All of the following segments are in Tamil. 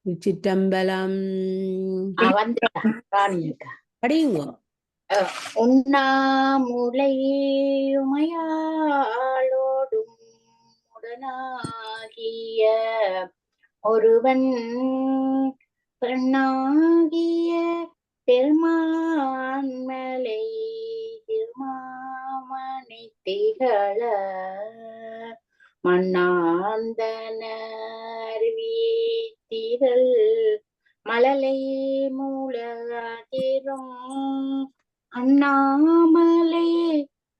சிற்றம்பலம் படியுங்கோ. உண்ணாமுலையுமையாளோடும் உடனாகிய ஒருவன் பெண்ணாகிய பெருமான்மலை திருமாமணி திகழ மண்ணாந்தனர் வீத்திரள் மழலை மூலதிரும் அண்ணாமலை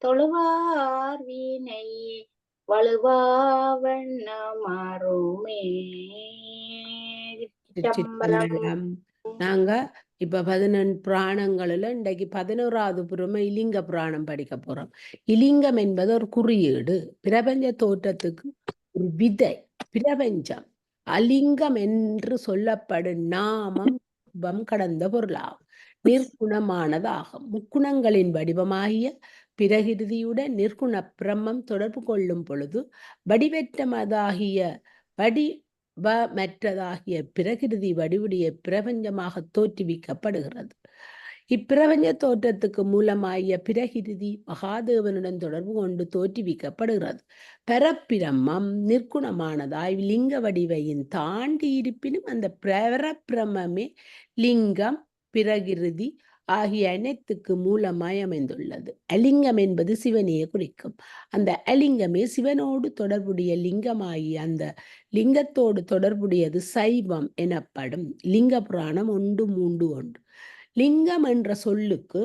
தொழுவார் வினை வலுவாவண்ணமாறுமே. நாங்க இப்ப 11 புராணங்களில் இன்றைக்கு 11வது புறமை இலிங்க புராணம் படிக்க போறோம். இலிங்கம் என்பது ஒரு குறியீடு, பிரபஞ்ச தோற்றத்துக்கு ஒரு விதை. பிரபஞ்சம் அலிங்கம் என்று சொல்லப்படும் நாமம் கடந்த பொருளாகும், நிர்குணமானதாகும். முக்குணங்களின் வடிவமாகிய பிரகிருதியுடன் நிர்குண பிரம்மம் தொடர்பு கொள்ளும் பொழுது வடிவற்றமதாகிய மற்றதாகிய பிரகிருதி வடிவுடைய பிரபஞ்சமாக தோற்றுவிக்கப்படுகிறது. இப்பிரபஞ்ச தோற்றத்துக்கு மூலமாகிய பிரகிருதி மகாதேவனுடன் தொடர்பு கொண்டு தோற்றுவிக்கப்படுகிறது. பரப்பிரம்மம் நிர்குணமானதாய் லிங்க வடிவையின் தாண்டி இருப்பினும் அந்த பரப்பிரமே லிங்கம் பிரகிருதி ஆகிய அனைத்துக்கு மூலமாய் அமைந்துள்ளது. அலிங்கம் என்பது சிவனையே குறிக்கும். அந்த அலிங்கமே சிவனோடு தொடர்புடைய லிங்கமாகி அந்த லிங்கத்தோடு தொடர்புடையது சைவம் எனப்படும். லிங்க புராணம் 1:3. லிங்கம் என்ற சொல்லுக்கு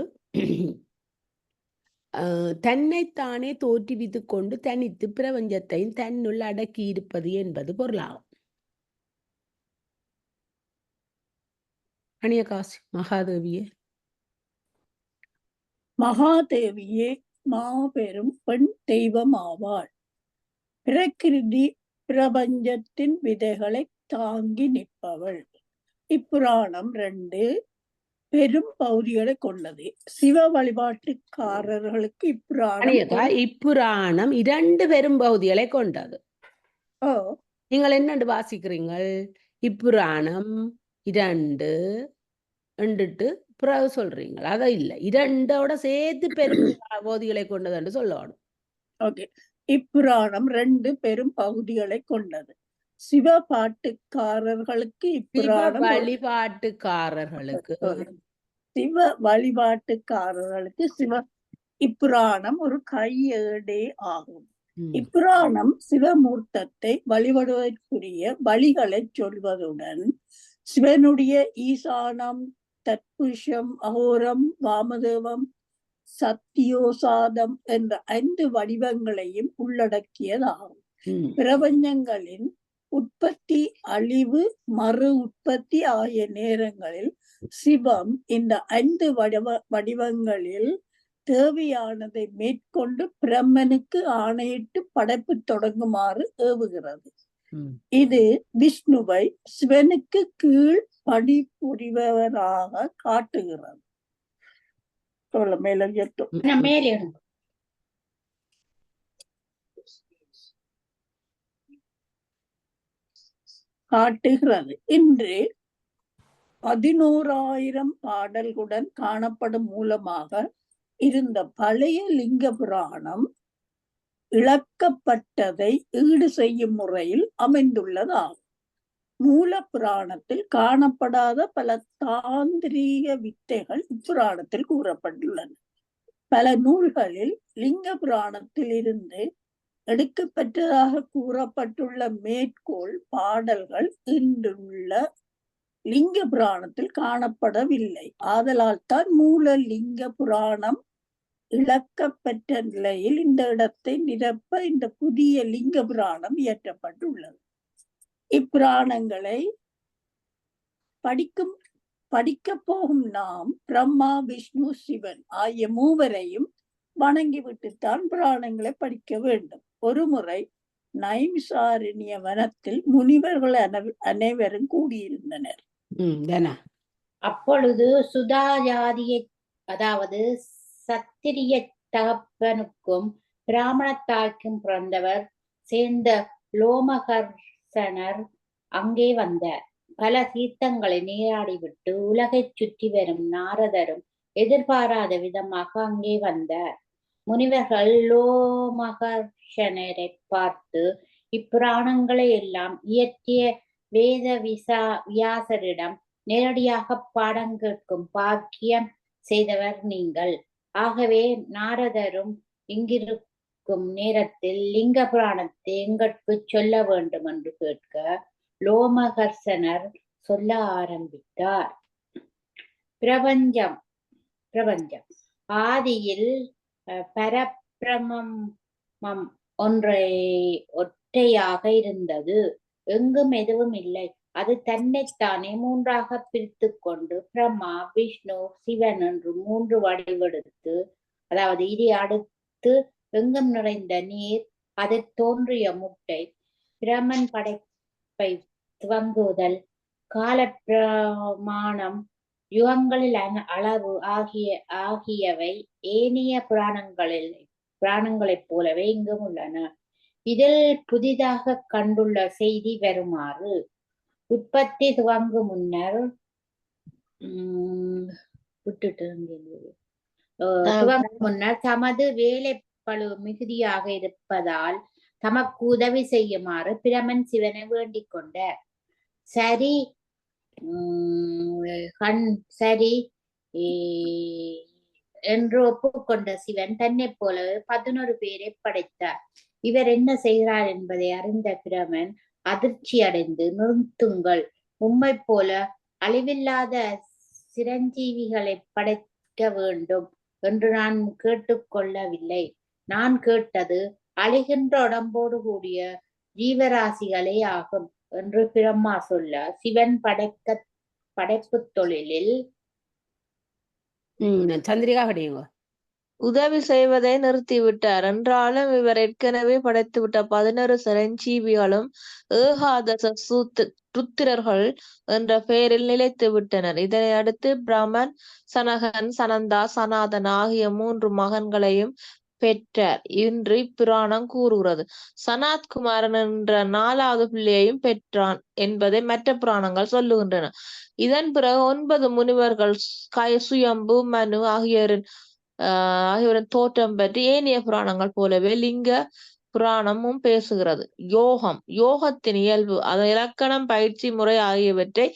தன்னைத்தானே தோற்றுவித்து கொண்டு தனித்து பிரபஞ்சத்தையும் தன்னுள் அடக்கி இருப்பது என்பது பொருளாகும். அணியகாசி மகாதேவியே. மகாதேவியே மாபெரும் பெண் தெய்வம் ஆவாள். பிரகிருதி பிரபஞ்சத்தின் விதைகளை தாங்கி நிற்பவள். இப்புராணம் 2 பெரும் பகுதிகளை கொண்டது. சிவ வழிபாட்டுக்காரர்களுக்கு இப்புராணம் 2 பெரும் பகுதிகளை கொண்டது. நீங்கள் என்னண்டு வாசிக்கிறீங்கள்? இப்புராணம் 2 பிறகு சொல்றீங்க. அத இல்ல, 2ஓட சேர்த்து பெரும் பகுதிகளை கொண்டது சொல்லணும். ஓகே. இப்புராணம் 2 பெரும் பகுதிகளை கொண்டது. சிவ வழிபாட்டுக்காரர்களுக்கு இப்புராணம் ஒரு கையேடே ஆகும். இப்புராணம் சிவமூர்த்தத்தை வழிபடுவதற்குரிய வழிகளை சொல்வதுடன் சிவனுடைய ஈசானம், தத்புருஷம், அகோரம், வாமதேவம், சத்தியோசாதம் என்ற 5 வடிவங்களையும் உள்ளடக்கியதாகும். பிரபஞ்சங்களின் உற்பத்தி, அழிவு, மறு உற்பத்தி ஆகிய நேரங்களில் சிவம் இந்த 5 வடிவங்களில் தேவையானதை மேற்கொண்டு பிரம்மனுக்கு ஆணையிட்டு படைப்பு தொடங்குமாறு ஏவுகிறது. இது விஷ்ணுவை சிவனுக்கு கீழ் பணிபுரிபவராக காட்டுகிறது. இன்று 11,000 பாடல்களுடன் காணப்படும் மூலமாக இருந்த பழைய லிங்க புராணம் இழக்கப்பட்டதை ஈடு செய்யும் முறையில் அமைந்துள்ளதாகும். மூல புராணத்தில் காணப்படாத பல தாந்திரீக வித்தைகள் இப்புராணத்தில் கூறப்பட்டுள்ளன. பல நூல்களில் லிங்க புராணத்தில் இருந்து எடுக்கப்பட்டதாக கூறப்பட்டுள்ள மேற்கோள் பாடல்கள் இன்றுள்ள லிங்க புராணத்தில் காணப்படவில்லை. ஆதலால் தான் மூல லிங்க புராணம் இழக்கப்பட்ட நிலையில் இந்த இடத்தை நிரப்ப இந்த புதிய லிங்க புராணம் இயற்றப்பட்டுள்ளது. இப்புராணங்களை படிக்க போகும் நாம் பிரம்மா, விஷ்ணு, சிவன் ஆகிய மூவரையும் வணங்கிவிட்டுத்தான் புராணங்களை படிக்க வேண்டும். ஒரு முறை நைமிசாரண்ய வனத்தில் முனிவர்கள் அனைவரும் கூடியிருந்தனர். அப்பொழுது சுதாஜாதியை, அதாவது சத்திரிய தகப்பனுக்கும் பிராமணத்தாய்க்கும் பிறந்தவர் சேர்ந்த லோமகர்ஷனர் அங்கே வந்தார். பல தீர்த்தங்களை நீராடிவிட்டு உலகைச் சுற்றி வரும் நாரதரும் எதிர்பாராத விதமாக அங்கே வந்தார். முனிவர்கள் லோமகர்ஷனரை பார்த்து இப்புராணங்களை எல்லாம் இயற்றிய வேத வியாசரிடம் நேரடியாக பாடம் கேட்கும் பாக்கியம் செய்தவர் நீங்கள். ஆகவே நாரதரும் இங்கிருக்கும் நேரத்தில் லிங்க புராணத்தை எங்களுக்கு சொல்ல வேண்டும் என்று கேட்க லோமகர்ஷனர் சொல்ல ஆரம்பித்தார். பிரபஞ்சம் ஆதியில் பரபிரமம் ஒற்றையாக இருந்தது. எங்கும் எதுவும் இல்லை. அது தன்னைத்தானே மூன்றாக பிரித்து கொண்டு பிரம்மா, விஷ்ணு, சிவன் என்று 3 வடிவெடுத்து, அதாவது இதை அடுத்து எங்கும் நிறைந்த நீர், அதில் தோன்றிய முட்டை, பிரமன் படைப்பை துவங்குதல், கால பிரமாணம், யுகங்களில் அளவு ஆகியவை ஏனைய புராணங்களைப் போலவே இங்கும் உள்ளன. இதில் புதிதாக கண்டுள்ள செய்தி வருமாறு: உற்பத்தி துவங்கும் முன்னர் தமது வேலைப்பளு மிகுதியாக இருப்பதால் தமக்கு உதவி செய்யுமாறு பிரமன் சிவனை வேண்டிக் கொண்டார். சரி என்று ஒப்புக்கொண்ட சிவன் தன்னை போல 11 பேரை படைத்தார். இவர் என்ன செய்கிறார் என்பதை அறிந்த பிரமன் அதிர்ச்சி அடைந்து, நிறுத்துங்கள், உம்மை போல அழிவில்லாத சிரஞ்சீவிகளை படைக்க வேண்டும் என்று நான் கேட்டுக்கொள்ளவில்லை. நான் கேட்டது அழிகின்ற உடம்போடு கூடிய ஜீவராசிகளே ஆகும் என்று பிரம்மா சொல்ல, சிவன் படைப்பு தொழிலில் சந்திரிகா கிடையுங்க உதவி செய்வதை நிறுத்திவிட்டார். என்றாலும் இவர் ஏற்கனவே படைத்துவிட்ட 11 சிரஞ்சீவிகளும் ஏகாதச ருத்திரர்கள் என்ற பெயரில் நிலைத்து விட்டனர். இதனை அடுத்து பிரமன் சனகன், சனந்தா, சனாதன் ஆகிய 3 மகன்களையும் பெற்றார். இன்று இப்புராணம் கூறுகிறது. சனாத்குமாரன் என்ற 4வது பிள்ளையையும் பெற்றான் என்பதை மற்ற புராணங்கள் சொல்லுகின்றன. இதன் பிறகு 9 முனிவர்கள் சுயம்பு, மனு ஆகியோரின் தோற்றம் பற்றி ஏனைய புராணங்கள் போலவே லிங்க புராணமும் பேசுகிறது. யோகத்தின் இயல்பு, அதன் இலக்கணம், பயிற்சி முறை ஆகியவற்றை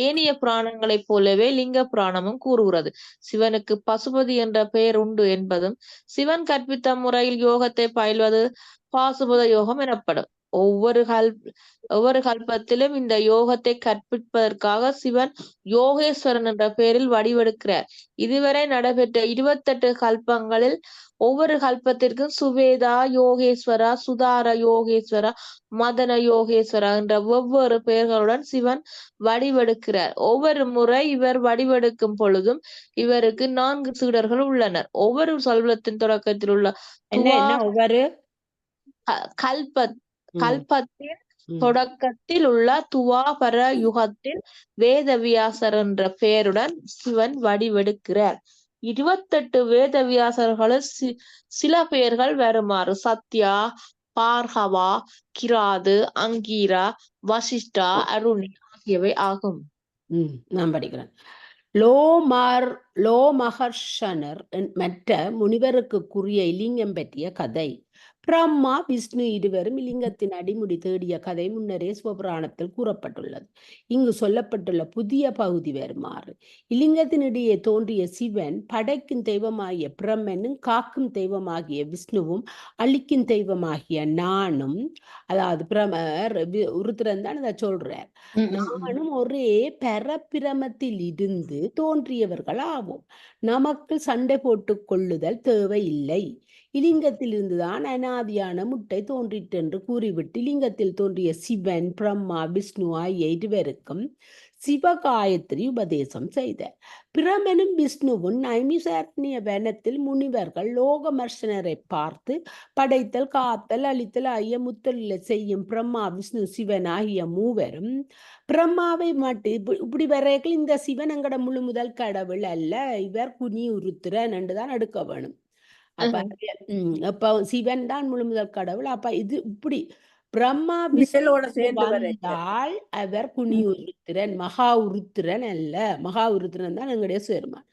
ஏனைய புராணங்களைப் போலவே லிங்க புராணமும் கூறுகிறது. சிவனுக்கு பசுபதி என்ற பெயர் உண்டு என்பதும், சிவன் கற்பித்த முறையில் யோகத்தை பயில்வது பாசுபத யோகம் எனப்படும். ஒவ்வொரு கல்பத்திலும் இந்த யோகத்தை கற்பிப்பதற்காக சிவன் யோகேஸ்வரன் என்ற பெயரில் வடிவெடுக்கிறார். இதுவரை நடைபெற்ற 28 கல்பங்களில் ஒவ்வொரு கல்பத்திற்கும் சுவேதா யோகேஸ்வரா, சுதார யோகேஸ்வரா, மதன யோகேஸ்வரா என்ற ஒவ்வொரு பெயர்களுடன் சிவன் வடிவெடுக்கிறார். ஒவ்வொரு முறை இவர் வடிவெடுக்கும் பொழுதும் இவருக்கு 4 சீடர்கள் உள்ளனர். ஒவ்வொரு கல்பத்தின் தொடக்கத்தில் உள்ள ஒவ்வொரு கல்பத்தின் தொடக்கத்தில் உள்ள துவாபர யுகத்தில் வேதவியாசர் என்ற பெயருடன் சிவன் வடிவெடுக்கிறார். 28 வேதவியாசர்களும் சில பெயர்கள் வருமாறு: சத்யா, பார்கவா, கிராது, அங்கீரா, வசிஷ்டா, அருணி ஆகியவை ஆகும். நான் படிக்கிறேன். லோமகர்ஷனர் மற்ற முனிவருக்குரிய இலிங்கம் பற்றிய கதை. பிரம்மா, விஷ்ணு இருவரும் இலிங்கத்தின் அடிமுடி தேடிய கதை முன்னரே சிவபுராணத்தில் கூறப்பட்டுள்ளது. இங்கு சொல்லப்பட்டுள்ள புதிய பகுதி வருமாறு: இலிங்கத்தினிடையே தோன்றிய சிவன் படைக்கும் தெய்வமாகிய பிரம்மனும், காக்கும் தெய்வமாகிய விஷ்ணுவும், அழிக்கும் தெய்வமாகிய நானும், அதாவது உருத்திரன் தான் இதை சொல்றார், நானும் ஒரே பரபிரமத்தில் இருந்து தோன்றியவர்கள் ஆவோம். நமக்கு சண்டை போட்டுக் கொள்ளுதல் தேவையில்லை. இலிங்கத்தில் இருந்துதான் அனாதியான முட்டை தோன்றிற்று என்று கூறிவிட்டு லிங்கத்தில் தோன்றிய சிவன், பிரம்மா, விஷ்ணு ஆகிய இருவருக்கும் சிவகாயத்ரி உபதேசம் செய்தார். பிரமனும் விஷ்ணுவும் நைமிசாரண்ய வனத்தில் முனிவர்கள் லோகமர்ஷனரை பார்த்து படைத்தல், காத்தல், அழித்தல் ஆகிய முத்தொழிலை செய்யும் பிரம்மா, விஷ்ணு, சிவன் ஆகிய மூவரும் பிரம்மாவை மட்டும் இப்படி வரைகள் இந்த சிவன் எங்கட முழு முதல் கடவுள் அல்ல, இவர் குனி உருத்திரன் என்றுதான் எடுக்க வேணும். அப்ப சிவன் தான் முழு முதல் கடவுள். அப்ப இது இப்படி பிரம்மா விசலோட விஷ்ணு சேர்ந்து வரைக்க வந்தால் அவர் குனியுருத்திரன், மகா உருத்திரன் அல்ல. மகா உருத்திரன் தான் எங்களுடைய சேர்மான்.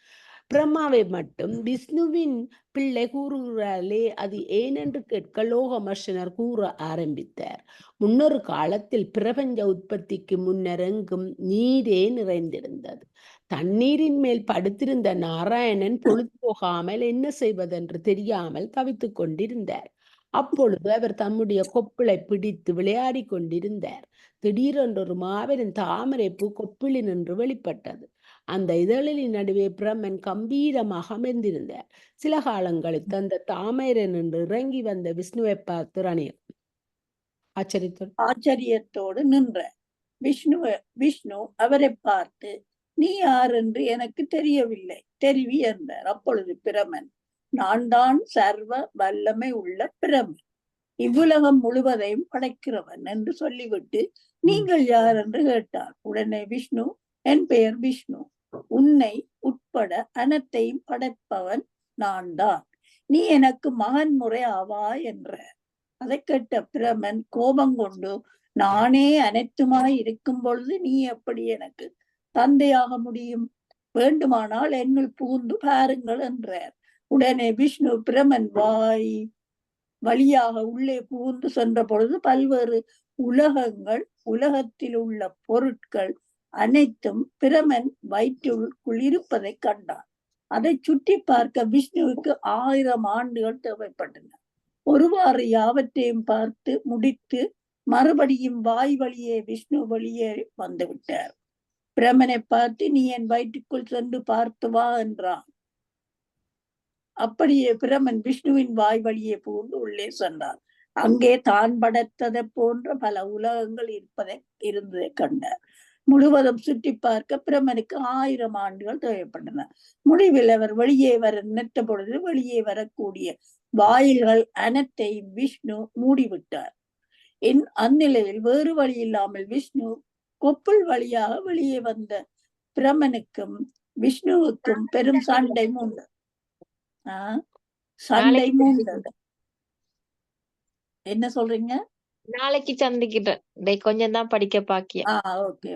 பிரம்மாவை மட்டும் விஷ்ணுவின் பிள்ளை கூறுகிறாலே அது ஏனென்று கேட்க லோகமர்ஷனர் கூற ஆரம்பித்தார். முன்னொரு காலத்தில் பிரபஞ்ச உற்பத்திக்கு முன்னர் எங்கும் நீரே நிறைந்திருந்தது. தண்ணீரின் மேல் படுத்திருந்த நாராயணன் பொழுது போகாமல் என்ன செய்வதென்று தெரியாமல் தவித்துக் கொண்டிருந்தார். அப்பொழுது அவர் தம்முடைய கொப்பிளை பிடித்து விளையாடி கொண்டிருந்தார். திடீரென்று ஒரு மாபெரும் தாமரை பூ கொப்பிளி நின்று வெளிப்பட்டது. அந்த இதழின் நடுவே பிரம்மன் கம்பீரமாக அமர்ந்திருந்தார். சில காலங்களுக்கு அந்த தாமரை நின்று இறங்கி வந்த விஷ்ணுவை பார்த்து ரணியர் ஆச்சரியத்தோடு நின்ற விஷ்ணு அவரை பார்த்து, நீ யார் என்று எனக்கு தெரியவில்லை, தெரிவி என்றார். அப்பொழுது பிரமன், நான் தான் சர்வ வல்லமை உள்ள பிரமன், இவ்வுலகம் முழுவதையும் படைக்கிறவன் என்று சொல்லிவிட்டு, நீங்கள் யார் என்று கேட்டார். உடனே விஷ்ணு, என் பெயர் விஷ்ணு, உன்னை உட்பட அனைத்தையும் படைப்பவன் நான் தான், நீ எனக்கு மகன் முறை ஆவா என்ற. அதை கேட்ட பிரமன் கோபம் கொண்டு, நானே அனைத்துமாய் இருக்கும் பொழுது நீ எப்படி எனக்கு தந்தையாக முடியும்? வேண்டுமானால் என்னுள் புகுந்து பாருங்கள் என்றார். உடனே விஷ்ணு பிரமன் வழியாக உள்ளே புகுந்து சென்ற பொழுது பல்வேறு உலகத்தில் உள்ள பொருட்கள் அனைத்தும் பிரமன் வயிற்றுக்குள் இருப்பதை கண்டான். அதை சுற்றி பார்க்க விஷ்ணுவுக்கு 1000 ஆண்டுகள் தேவைப்பட்டன. ஒருவாறு யாவற்றையும் பார்த்து முடித்து மறுபடியும் வாய் வழியே விஷ்ணு வழியே வந்து விட்டார். பிரமனை பார்த்து, நீ என் வயிற்றுக்குள் சென்று பார்த்து வா என்றான். அப்படியே பிரமன் விஷ்ணுவின் வாய் வழியே புகுந்து உள்ளே சென்றார். அங்கே தான் படைத்ததை போன்ற பல உலகங்கள் இருந்ததை கண்டார். முழுவதும் சுற்றி பார்க்க பிரமனுக்கு 1000 ஆண்டுகள் தேவைப்பட்டன. முடிவில் அவர் வெளியே வர நினைத்த பொழுது வெளியே வரக்கூடிய வாயில்கள் அனைத்தையும் விஷ்ணு மூடிவிட்டார். அந்நிலையில் வேறு வழி இல்லாமல் விஷ்ணு கொப்புள் வழியாக வெளியே வந்த பிரமனுக்கும் விஷ்ணுவுக்கும் பெரும் சண்டை மூண்டது. என்ன சொல்றீங்க? நாளைக்கு சந்திக்கிட்டேன், கொஞ்சம் தான் படிக்க பாக்கிய. ஓகே.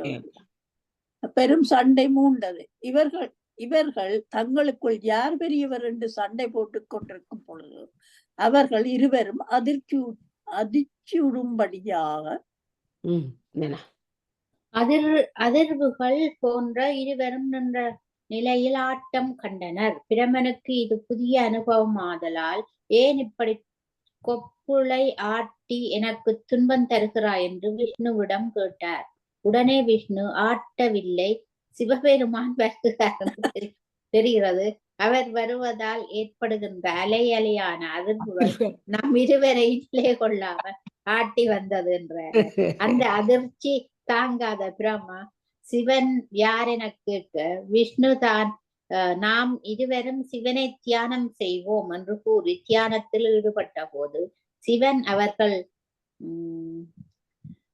பெரும் சண்டை மூண்டது. இவர்கள் தங்களுக்குள் யார் பெரியவர் என்று சண்டை போட்டுக் கொண்டிருக்கும் பொழுது அவர்கள் இருவரும் அதிர்ச்சியுடும்படியாக அதிர்வுகள் போன்ற இருவரும் நின்ற நிலையில் ஆட்டம் கண்டனர். பிரமனுக்கு இது புதிய அனுபவம் ஆதலால், ஏன் இப்படி கொப்புளை ஆட்டி எனக்கு துன்பம் தருகிறாய் என்று விஷ்ணுவிடம் கேட்டார். உடனே விஷ்ணு, ஆட்டவில்லை, சிவபெருமான் வருகிறார் தெரிகிறது. அவர் வருவதால் ஏற்படுகின்ற அலையான அதிர்வுகள் நம் இருவரை நிலை கொள்ளாமல் ஆட்டி வந்தது என்ற. அந்த அதிர்ச்சி தாங்காத பிரம்மா, சிவன் யார் என கேட்க, விஷ்ணு தான், நாம் இருவரும் சிவனை தியானம் செய்வோம் என்று கூறி தியானத்தில் ஈடுபட்ட போது சிவன்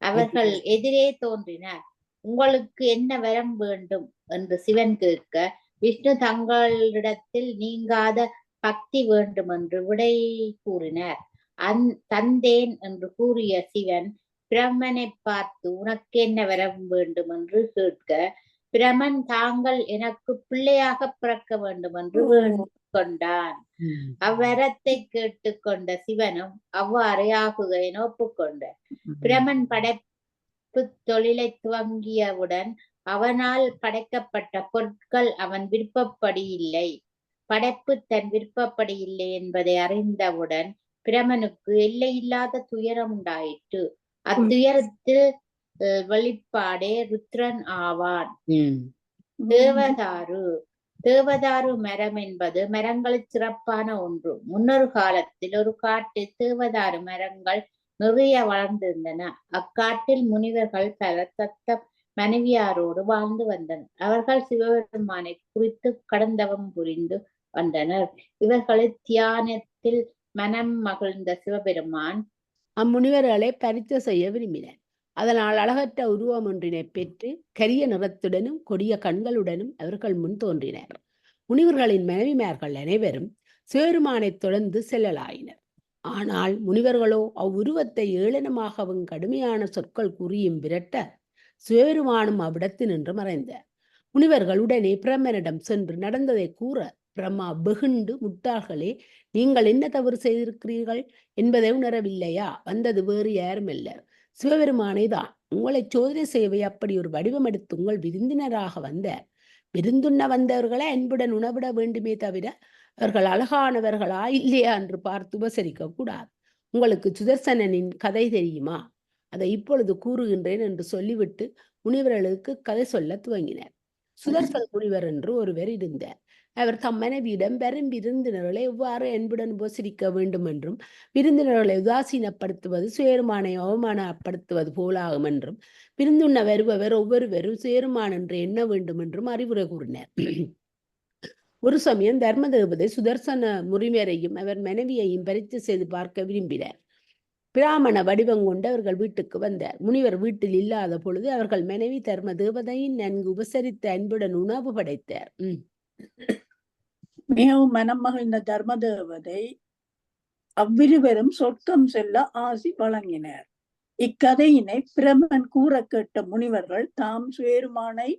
அவர்கள் எதிரே தோன்றினார். உங்களுக்கு என்ன வரம் வேண்டும் என்று சிவன் கேட்க, விஷ்ணு தங்களிடத்தில் நீங்காத பக்தி வேண்டும் என்று விடை கூறினார். தந்தேன் என்று கூறிய சிவன் பிரம்மனை பார்த்து, உனக்கு என்ன வரம் வேண்டும் என்று கேட்க, பிரமன் தாங்கள் எனக்கு பிள்ளையாக பிறக்க வேண்டும் என்று வேண்டிக் கொண்டான். அவ்வரத்தை கேட்டுக்கொண்ட சிவனும் அவ்வாறே ஆகுக என ஒப்புக்கொண்டார். பிரமன் படைப்பு தொழிலை துவங்கியவுடன் அவனால் படைக்கப்பட்ட பொருட்கள் அவன் விருப்பப்படி இல்லை, படைப்பு தன் விருப்பப்படி இல்லை என்பதை அறிந்தவுடன் பிரமனுக்கு எல்லையில்லாத துயரம் உண்டாயிற்று. அத்துயரத்தில் வெளிப்பாடே ருத்ரன் ஆவான். தேவதாரு மரம் என்பது மரங்களில் சிறப்பான ஒன்று. முன்னொரு காலத்தில் ஒரு காட்டில் தேவதாரு மரங்கள் நிறைய வளர்ந்திருந்தன. அக்காட்டில் முனிவர்கள் பல தத்த மனைவியாரோடு வாழ்ந்து வந்தனர். அவர்கள் சிவபெருமானை குறித்து கடந்தவம் புரிந்து வந்தனர். இவர்களின் தியானத்தில் மனம் மகிழ்ந்த சிவபெருமான் அம்முனிவர்களை பரிச்சை செய்ய விரும்பினார். அதனால் அழகற்ற உருவம் ஒன்றினை பெற்று கரிய நிறத்துடனும் கொடிய கண்களுடனும் அவர்கள் முன் தோன்றினர். முனிவர்களின் மனைவிமார்கள் அனைவரும் சிவபெருமானை தொடர்ந்து செல்லலாயினர். ஆனால் முனிவர்களோ அவ்வுருவத்தை ஏளனமாகவும் கடுமையான சொற்கள் கூறியும் விரட்ட சிவபெருமானும் அவ்விடத்து நின்று மறைந்தார். முனிவர்கள் உடனே பிரம்மனிடம் சென்று நடந்ததை கூற பிரம்மா வெகுண்டு, முட்டாள்களே, நீங்கள் என்ன தவறு செய்திருக்கிறீர்கள் என்பதை உணரவில்லையா? வந்தது வேறு யாருமல்ல, சிவபெருமானே தான். உங்களை சோதனை செய்யவே அப்படி ஒரு வடிவம் எடுத்து உங்கள் விருந்தினராக வந்தார். விருந்துண்ண வந்தவர்களை அன்புடன் உணவிட வேண்டுமே தவிர அவர்கள் அழகானவர்களா இல்லையா என்று பார்த்து உபசரிக்க கூடாது. உங்களுக்கு சுதர்சனனின் கதை தெரியுமா? அதை இப்பொழுது கூறுகின்றேன் என்று சொல்லிவிட்டு முனிவர்களுக்கு கதை சொல்ல துவங்கினார். சுதர்சன முனிவர் என்று ஒருவர் இருந்தார். அவர் தம் மனைவியிடம் வரும் விருந்தினர்களை எவ்வாறு அன்புடன் உபசரிக்க வேண்டும் என்றும், விருந்தினர்களை உதாசீனப்படுத்துவது சுயருமானை அவமானப்படுத்துவது போலாகும் என்றும், விருந்துண்ண வருபவர் ஒவ்வொருவரும் சுயருமான் என்று எண்ண வேண்டும் என்றும் அறிவுரை கூறினார். ஒரு சமயம் தர்மதேவதை சுதர்சன முனிவரையும் அவர் மனைவியையும் பரீட்சை செய்து பார்க்க விரும்பினார். பிராமண வடிவம் கொண்டு அவர்கள் வீட்டுக்கு வந்தார். முனிவர் வீட்டில் இல்லாத பொழுது அவர்கள் மனைவி தர்ம தேவதையின் நன்கு உபசரித்த அன்புடன் உணவு படைத்தார். மிகவும் மனம் மகிழ்ந்த தர்ம தேவதை அவ்விருவரும் சொர்க்கம் செல்ல ஆசி வழங்கினர். இக்கதையினை பிரமன் கூற கேட்ட முனிவர்கள் தாம் சுயருமானை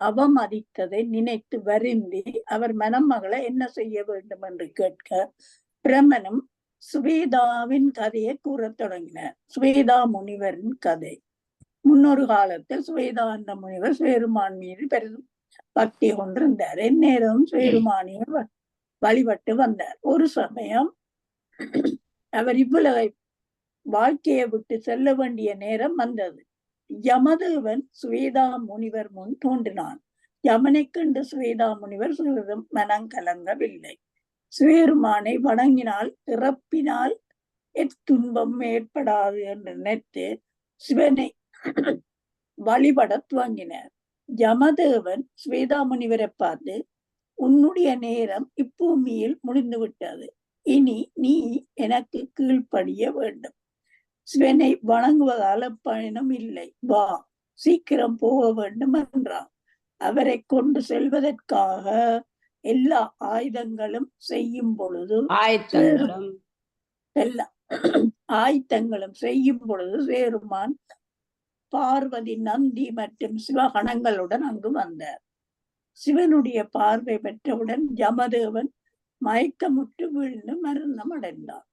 அவமதித்ததை நினைத்து வருந்தி அவர் மணமகளை என்ன செய்ய வேண்டும் என்று கேட்க பிரமனும் சுவேதாவின் கதையை கூறத் தொடங்கினார். சுவேதா முனிவரின் கதை. முன்னொரு காலத்தில் சுவேதா என்ற முனிவர் சுயருமான் மீது பெரும் பக்தி கொண்டிருந்தார். எந்நேரம் சுயருமானியை வழிபட்டு வந்தார். ஒரு சமயம் அவர் இவ்வுலகை வாழ்க்கையை விட்டு செல்ல வேண்டிய நேரம் வந்தது. யமதேவன் சுவேதா முனிவர் முன் தோன்றினான். யமனை கண்டு சுவேதா முனிவர் சிறிதும் மனம் கலங்கவில்லை. சுயருமானை வணங்கினால் இறப்பினால் துன்பம் ஏற்படாது என்று நினைத்து சிவனை வழிபட துவங்கினார். யமதேவன் சுவேதா முனிவரை பார்த்து, உன்னுடைய நேரம் இப்பூமியில் முடிந்து விட்டது. இனி நீ எனக்கு கீழ்ப்படிய வேண்டும். சிவனை வணங்குவதால பயனும் இல்லை. வா, சீக்கிரம் போக வேண்டும் என்றான். அவரை கொண்டு செல்வதற்காக எல்லா ஆயுதங்களும் செய்யும் பொழுது சேருமான் பார்வதி, நந்தி மற்றும் சிவகணங்களுடன் அங்கு வந்தார். சிவனுடைய பார்வை பெற்றவுடன் யமதேவன் மயக்கமுற்று வீழ்ந்து மரணம் அடைந்தார்.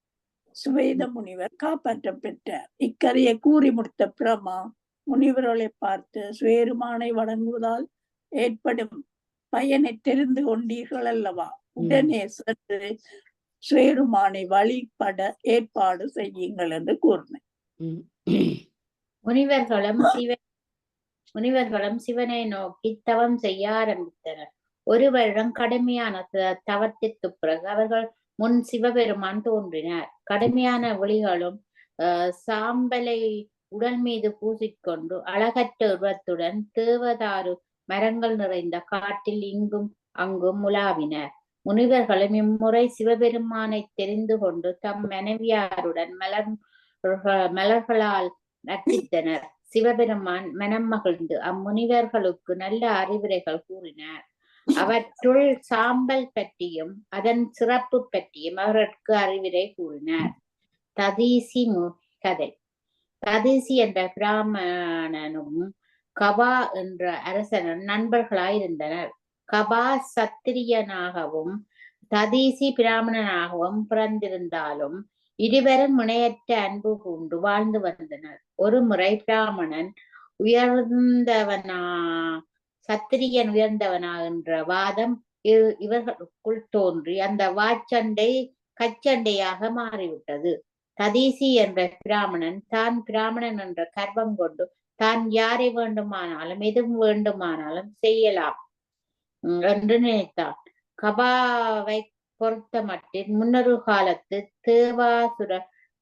சுவேத முனிவர் காப்பாற்ற பெற்றார். இக்கதையை கூறி முடித்த பிரம்மா முனிவர்களை பார்த்து, சுயருமானை வணங்குவதால் ஏற்படும் பயனை தெரிந்து கொண்டீர்கள் அல்லவா? உடனே சென்று சுயருமானை வழிபட ஏற்பாடு செய்யுங்கள் என்று கூறினேன். முனிவர்களும் சிவனை நோக்கி தவம் செய்ய ஆரம்பித்தனர். ஒரு வருடம் கடுமையான தவத்திற்கு பிறகு அவர்கள் முன் சிவபெருமான் தோன்றினார். கடுமையான ஒளிகளும் சாம்பலை உடல் மீது பூசிக்கொண்டு அழகற்ற உருவத்துடன் தேவதாரு மரங்கள் நிறைந்த காட்டில் இங்கும் அங்கும் உலாவினர். முனிவர்களும் இம்முறை சிவபெருமானை தெரிந்து கொண்டு தம் மனைவியாருடன் மலர்களால் நர்த்தித்தனர். சிவபெருமான் மனம் மகிழ்ந்து அம்முனிவர்களுக்கு நல்ல அறிவுரைகள் கூறினார். அவற்றுள் சாம்பல் பற்றியும் அதன் சிறப்பு பற்றியும் அவர்களுக்கு அறிவுரை கூறினார். ததீசி கதை. ததீசி என்ற பிராமணனும் கபா என்ற அரசனும் நண்பர்களாயிருந்தனர். கபா சத்திரியனாகவும் ததீசி பிராமணனாகவும் பிறந்திருந்தாலும் இருவரும் இணையற்ற அன்பு கொண்டு வாழ்ந்து வந்தனர். ஒரு முறை பிராமணன் சத்திரியன் உயர்ந்தவனா என்ற வாதம் இவர்களுக்குள் தோன்றி அந்த வாச்சண்டை கச்சண்டையாக மாறிவிட்டது. ததீசி என்ற பிராமணன் தான் பிராமணன் என்ற கர்வம் கொண்டு தான் யாரை வேண்டுமானாலும் எதுவும் வேண்டுமானாலும் செய்யலாம் என்று நினைத்தான். கபாவை பொறுத்த மட்டில் முன்னொரு காலத்து தேவாசுர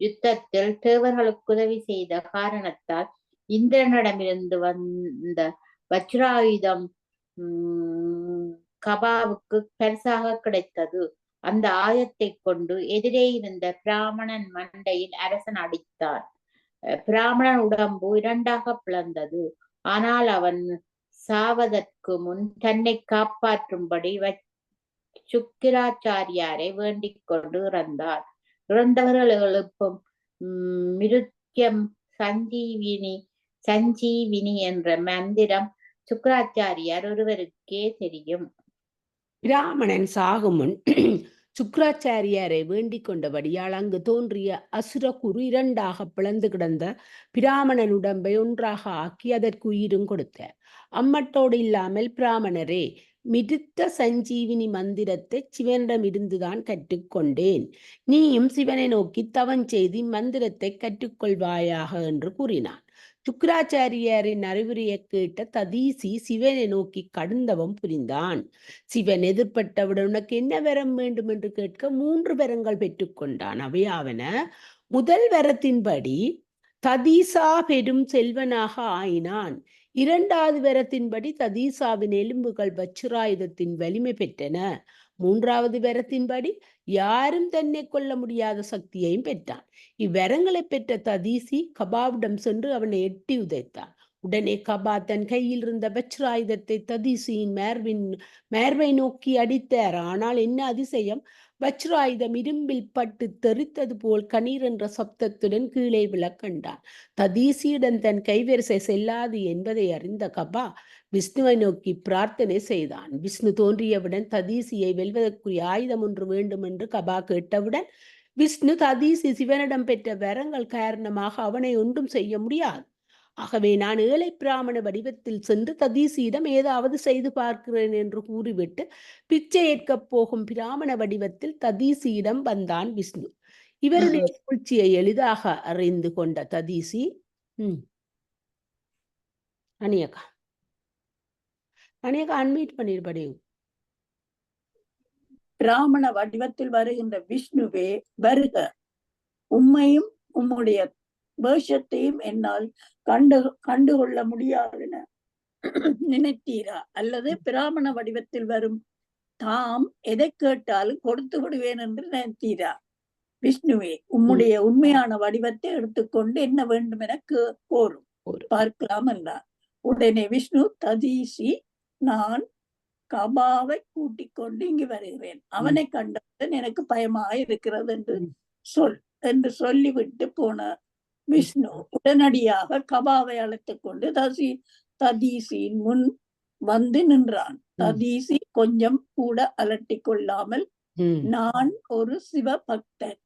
யுத்தத்தில் தேவர்களுக்கு உதவி செய்த காரணத்தால் இந்திரனிடமிருந்து வந்த வஜ்ராயுதம் கபாவுக்கு பரிசாக கிடைத்தது. அந்த ஆயுதத்தை கொண்டு எதிரே இருந்த பிராமணன் மண்டையில் அரசன் அடித்தான். பிராமணன் உடம்பு இரண்டாக பிளந்தது. ஆனால் அவன் சாவதற்கு முன் தன்னை காப்பாற்றும்படி சுக்கிராச்சாரியாரை வேண்டிக் கொண்டு இறந்தவர்கள் எழுப்பும் மிருத்யம் சஞ்சீவினி என்ற மந்திரம் சுக்கராச்சாரியார் ஒருவருக்கே தெரியும். பிராமணன் சாகும் முன் சுக்கராச்சாரியாரை வேண்டிக் கொண்டபடியால் அங்கு தோன்றிய அசுர குரு இரண்டாக பிளந்து கிடந்த பிராமணன் உடம்பை ஒன்றாக ஆக்கி அதற்கு உயிரும் கொடுத்தார். அம்மட்டோடு இல்லாமல் பிராமணரே, மிருத்த சஞ்சீவினி மந்திரத்தை சிவனிடமிருந்துதான் கற்றுக்கொண்டேன். நீயும் சிவனை நோக்கி தவம் செய்து மந்திரத்தை கற்றுக்கொள்வாயாக என்று கூறினான். சுக்கராச்சாரியாரின் அறிவுரையை கேட்ட ததீசி சிவனை நோக்கி கடுந்தவம் புரிந்தான். சிவன் எதிர்பட்டவுடன் உனக்கு என்ன வரம் வேண்டும் என்று கேட்க 3 வரங்கள் பெற்றுக்கொண்டான். அவையாவன: முதல் வரத்தின்படி ததீசா பெரும் செல்வனாக ஆயினான். 2வது வரத்தின்படி ததீசாவின் எலும்புகள் வச்சிராயுதத்தின் வலிமை பெற்றன. 3வது வரத்தின்படி யாரும் தன்னை கொள்ள முடியாத சக்தியையும் பெற்றான். இவ்வரங்களை பெற்ற ததீசி கபாவிடம் சென்று அவனை எட்டி உதைத்தான். உடனே கபா தன் கையில் இருந்த வச்சிராயுதத்தை ததீசியின் மேர்வை நோக்கி அடித்தார். ஆனால் என்ன அதிசயம்! வச்சிராயுதம் இரும்பில் பட்டு தெரித்தது போல் கணீர் என்ற சப்தத்துடன் கீழே விழக்கண்டான். ததீசியிடம் தன் கைவரிசை செல்லாது என்பதை அறிந்த கபா விஷ்ணுவை நோக்கி பிரார்த்தனை செய்தான். விஷ்ணு தோன்றியவுடன் ததீசியை வெல்வதற்குரிய ஆயுதம் ஒன்று வேண்டும் என்று கபா கேட்டவுடன் விஷ்ணு ததீசி சிவனிடம் பெற்ற வரங்கள் காரணமாக அவனை ஒன்றும் செய்ய முடியாது. ஆகவே நான் ஏழை பிராமண வடிவத்தில் சென்று ததீசியிடம் ஏதாவது செய்து பார்க்கிறேன் என்று கூறிவிட்டு பிச்சை ஏற்கப் போகும் பிராமண வடிவத்தில் ததீசியிடம் வந்தான் விஷ்ணு. இவருடைய சூழ்ச்சியை எளிதாக அறிந்து கொண்ட ததீசி அனியக்கா அன்மீட் பண்ணிருப்படி. பிராமண வடிவத்தில் வருகின்ற விஷ்ணுவே வருக, உம்மையும் உம்முடைய வேஷத்தையும் என்னால் கண்டுகொள்ள முடியாதுன்னு நினைத்தீரா? அல்லது பிராமண வடிவத்தில் வரும் தாம் எதை கேட்டாலும் கொடுத்து விடுவேன் என்று நினைத்தீரா? விஷ்ணுவே, உம்முடைய உண்மையான வடிவத்தை எடுத்துக்கொண்டு என்ன வேண்டும் என கோரும், பார்க்கலாம் என்றார். உடனே விஷ்ணு, ததீசி, நான் கபாவை கூட்டிக் கொண்டு இங்கு வருகிறேன். அவனை கண்டவுடன் எனக்கு பயமாக இருக்கிறது என்று சொல்லிவிட்டு போன விஷ்ணு உடனடியாக கபாவை அழைத்துக் கொண்டு ததீசியின் முன் வந்து நின்றான். ததீசி கொஞ்சம் கூட அலட்டி கொள்ளாமல், நான் ஒரு சிவ பக்தன்,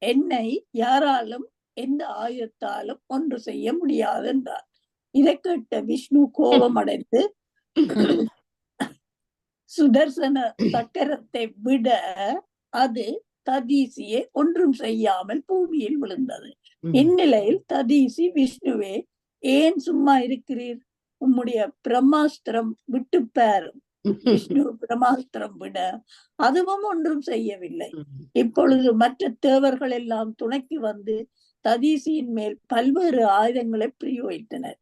என்னை யாராலும் எந்த ஆயுதத்தாலும் ஒன்று செய்ய முடியாது என்றார். இதை கேட்ட விஷ்ணு கோபமடைந்து சுதர்சன சக்கரத்தை விட அது ததீசியை ஒன்றும் செய்யாமல் பூமியில் விழுந்தது. இந்நிலையில் ததீசி, விஷ்ணுவே, ஏன் சும்மா இருக்கிறீர்? உம்முடைய பிரம்மாஸ்திரம் விட்டு பாரும். விஷ்ணு பிரம்மாஸ்திரம் விட அதுவும் ஒன்றும் செய்யவில்லை. இப்பொழுது மற்ற தேவர்கள் எல்லாம் துணைக்கு வந்து ததீசியின் மேல் பல்வேறு ஆயுதங்களை பிரயோகித்தனர்.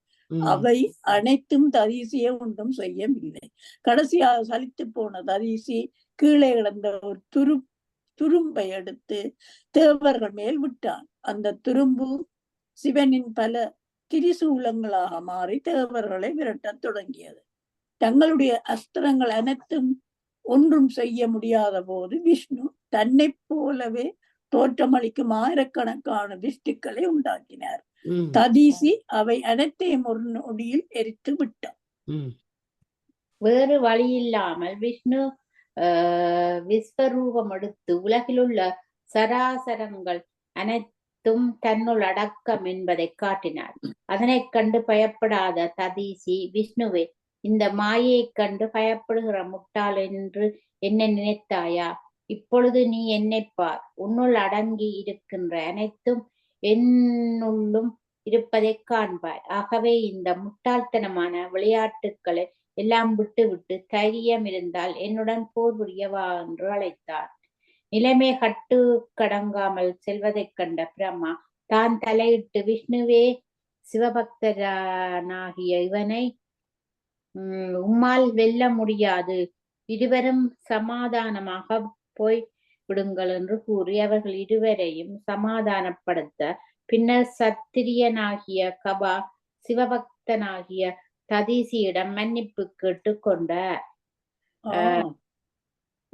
அவை அனைத்தும் ததீசியை ஒன்றும் செய்யவில்லை. கடைசியாக சலித்து போன ததீசி கீழே கிடந்த ஒரு துரும்பை எடுத்து தேவர்கள் மேல் விட்டான். அந்த துரும்பு சிவனின் பல திரிசூலங்களாக மாறி தேவர்களை விரட்டத் தொடங்கியது. தங்களுடைய அஸ்திரங்கள் அனைத்தும் ஒன்றும் செய்ய முடியாத போது விஷ்ணு தன்னை போலவே தோற்றமளிக்கும் ஆயிரக்கணக்கான திஷ்டிகளை உண்டாக்கினார். ததீசி அவை அனைத்தையும் ஒரு நொடியில் எரித்து விட்டார். வேறு வழி இல்லாமல் விஷ்ணு விஸ்வரூபம் எடுத்து உலகிலுள்ள சராசரங்கள் அனைத்தும் தன்னுள் அடக்கம் என்பதை காட்டினார். அதனை கண்டு பயப்படாத ததீசி, விஷ்ணுவே, இந்த மாயை கண்டு பயப்படுகிற முட்டாள் என்று என்னை நினைத்தாயா? இப்பொழுது நீ என்னை பார். உன்னுள் அடங்கி இருக்கின்ற அனைத்தும் என்னுள்ளும் இருப்பதை காண்பாய். ஆகவே இந்த முட்டாள்தனமான விளையாட்டுக்களை எல்லாம் விட்டு தைரியம் இருந்தால் என்னுடன் போர் புரியவா என்று அழைத்தார். நிலைமை கட்டு கடங்காமல் செல்வதைக் கண்ட பிரம்மா தான் தலையிட்டு, விஷ்ணுவே, சிவபக்தனாகிய இவனை உம்மால் வெல்ல முடியாது. இருவரும் சமாதானமாக போய் விடுங்கள் என்று கூறி அவர்கள் இருவரையும் சமாதானப்படுத்த பின்னர் சத்திரியனாகிய கபா சிவபக்தனாகிய ததீசியிடம் மன்னிப்பு கேட்டு கொண்டார்.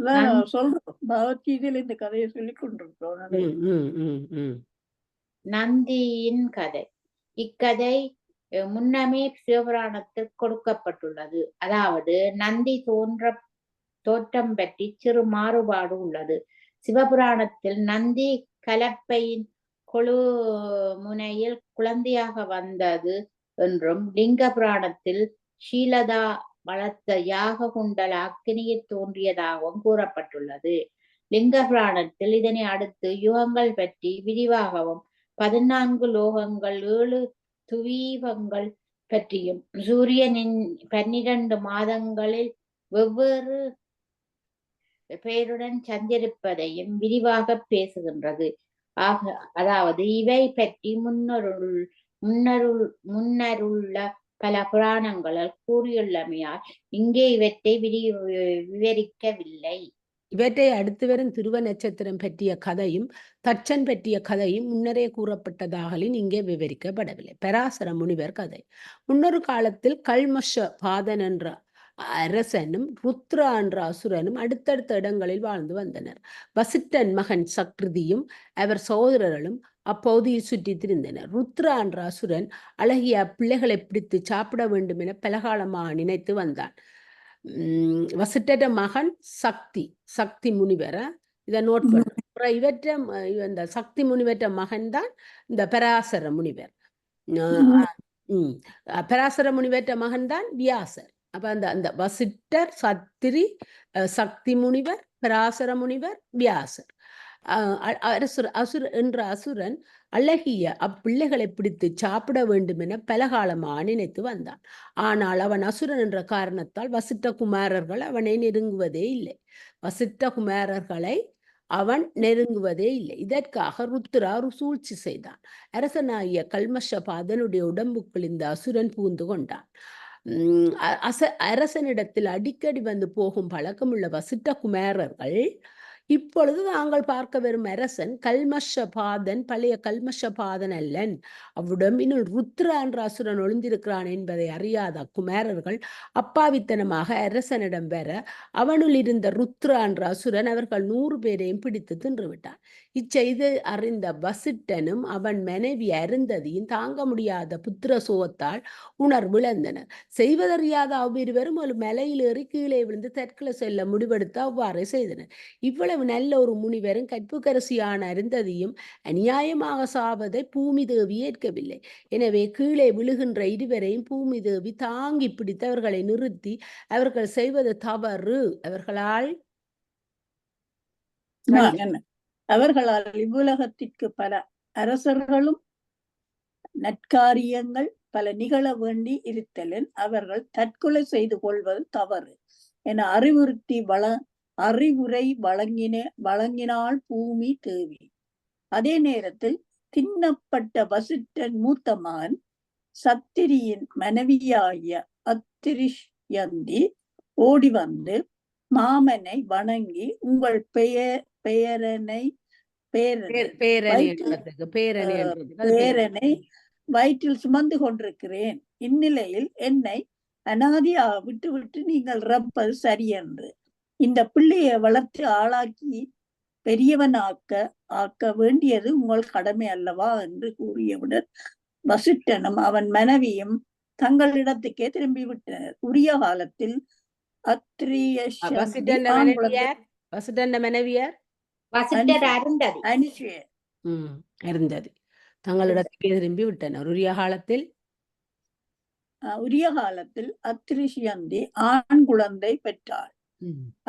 அதான் சொல்றோம், பகவத்கீதையில இந்த கதையை சொல்லி கொண்டிருக்கிறோம். ம், ம், ம், ம். நந்தியின் கதை. இக்கதை முன்னமே சிவபுராணத்தில் கொடுக்கப்பட்டுள்ளது. அதாவது நந்தி தோற்றம் பற்றி சிறு மாறுபாடு உள்ளது. சிவபுராணத்தில் நந்தி கலப்பையின் கொழு முனையில் குழந்தையாக வந்தது என்றும், லிங்க புராணத்தில் ஷீலதா வளர்த்த யாக குண்டல அக்னியில் தோன்றியதாகவும் கூறப்பட்டுள்ளது. லிங்க புராணத்தில் இதனை அடுத்து யுகங்கள் பற்றி விரிவாகவும் 14 லோகங்கள் 7 துவீபங்கள் பற்றியும் சூரியனின் 12 மாதங்களில் வெவ்வேறு பெயருடன் சஞ்சரிப்பதையும் விரிவாக பேசுகின்றது. அதாவது இவை பற்றி முன்னருள்ள பல புராணங்களால் கூறியுள்ளமையால் இங்கே இவற்றை விவரிக்கவில்லை. இவற்றை அடுத்து வரும் துருவ நட்சத்திரம் பற்றிய கதையும் தட்சன் பற்றிய கதையும் முன்னரே கூறப்பட்டதாகலின் இங்கே விவரிக்கப்படவில்லை. பராசர முனிவர் கதை. முன்னொரு காலத்தில் கல்மஷ பாதன் என்ற அரசனும் ருத்ரா என்ற அசுரனும் அடுத்தடுத்த இடங்களில் வாழ்ந்து வந்தனர். வசிட்டன் மகன் சக்ருதியும் அவர் சகோதரர்களும் அப்பகுதியில் சுற்றி திரிந்தனர். ருத்ரா என்ற அசுரன் அழகிய பிள்ளைகளை பிடித்து சாப்பிட வேண்டும் என பலகாலமாக நினைத்து வந்தான். வசிட்டர மகன் சக்தி முனிவர இதை நோட் பண்ண. இவற்ற இந்த சக்தி முனிவற்ற மகன் தான் இந்த பராசர முனிவர். பராசர முனிவற்ற மகன் தான் வியாசர். அப்ப அந்த வசிட்டர், சக்தி முனிவர், பராசர முனிவர், வியாசர். அசுரன் அழகிய அப்பிள்ளைகளை பிடித்து சாப்பிட வேண்டும் என பலகாலமாக நினைத்து வந்தான். ஆனால் அவன் அசுரன் என்ற காரணத்தால் வசிட்ட குமாரர்கள் அவனை நெருங்குவதே இல்லை. இதற்காக ருத்ரா ஒரு சூழ்ச்சி செய்தான். அரசனாகிய கல்மஷபாதனுடைய உடம்புக்குள் இந்த அசுரன் பூந்து கொண்டான். அரசனிடத்தில் அடிக்கடி வந்து போகும் பழக்கமுள்ள வசிட்ட குமாரர்கள் இப்பொழுது நாங்கள் பார்க்க வரும் அரசன் கல்மஷபாதன் பழைய கல்மஷபாதன் அல்லன், அவ்வுடம்பினுள் ருத்ரா என்ற அசுரன் ஒளிந்திருக்கிறான் என்பதை அறியாத குமாரர்கள் அப்பாவித்தனமாக அரசனிடம் வர அவனுள் இருந்த ருத்ரா என்ற அசுரன் அவர்கள் 100 பேரையும் பிடித்து தின்றுவிட்டான். இச்செய்து அறிந்த வசிட்டனும் அவன் மனைவி அருந்ததியும் தாங்க முடியாத புத்திர சோகத்தால் உணர்விழந்தனர். செய்வதறியாத அவ்விருவரும் ஒரு மலையில் ஏறி கீழே விழுந்து தற்கொலை செல்ல முடிவெடுத்து அவ்வாறே செய்தனர். இவ்வளவு நல்ல ஒரு முனிவரும் கற்புக்கரசியான அருந்ததியும் அநியாயமாக சாவதை பூமி தேவி ஏற்கவில்லை. எனவே கீழே விழுகின்ற இருவரையும் பூமி தேவி தாங்கி பிடித்து அவர்களை நிறுத்தி அவர்கள் செய்வது தவறு, அவர்களால் இவ்வுலகத்திற்கு பல அரசர்களும் நற்காரியங்கள் பல நிகழ வேண்டி இருத்தலின் அவர்கள் தற்கொலை செய்து கொள்வது தவறு என அறிவுரை வழங்கினாள் பூமி தேவி. அதே நேரத்தில் தின்னப்பட்ட வசிட்டன் மூத்த மகன் சத்திரியின் மனைவியாகிய அத்திரிஷ்யந்தி ஓடி வந்து மாமனை வணங்கி, உங்கள் பேரனை வயிற்றில் சுமந்து கொண்டிருக்கிறேன். இந்நிலையில் என்னை அனாதியாக விட்டு நீங்கள் இறப்பது சரியென்று இந்த பிள்ளையை வளர்த்து ஆளாக்கி பெரியவனாக்க வேண்டியது உங்கள் கடமை அல்லவா என்று கூறியவுடன் வசிட்டனும் அவன் மனைவியும் தங்களிடத்துக்கே திரும்பிவிட்டனர். உரிய காலத்தில் தங்களிடத்துக்கே திரும்பி விட்டனர். உரிய காலத்தில் அத்திரிஷ்யந்தி ஆண் குழந்தை பெற்றாள்.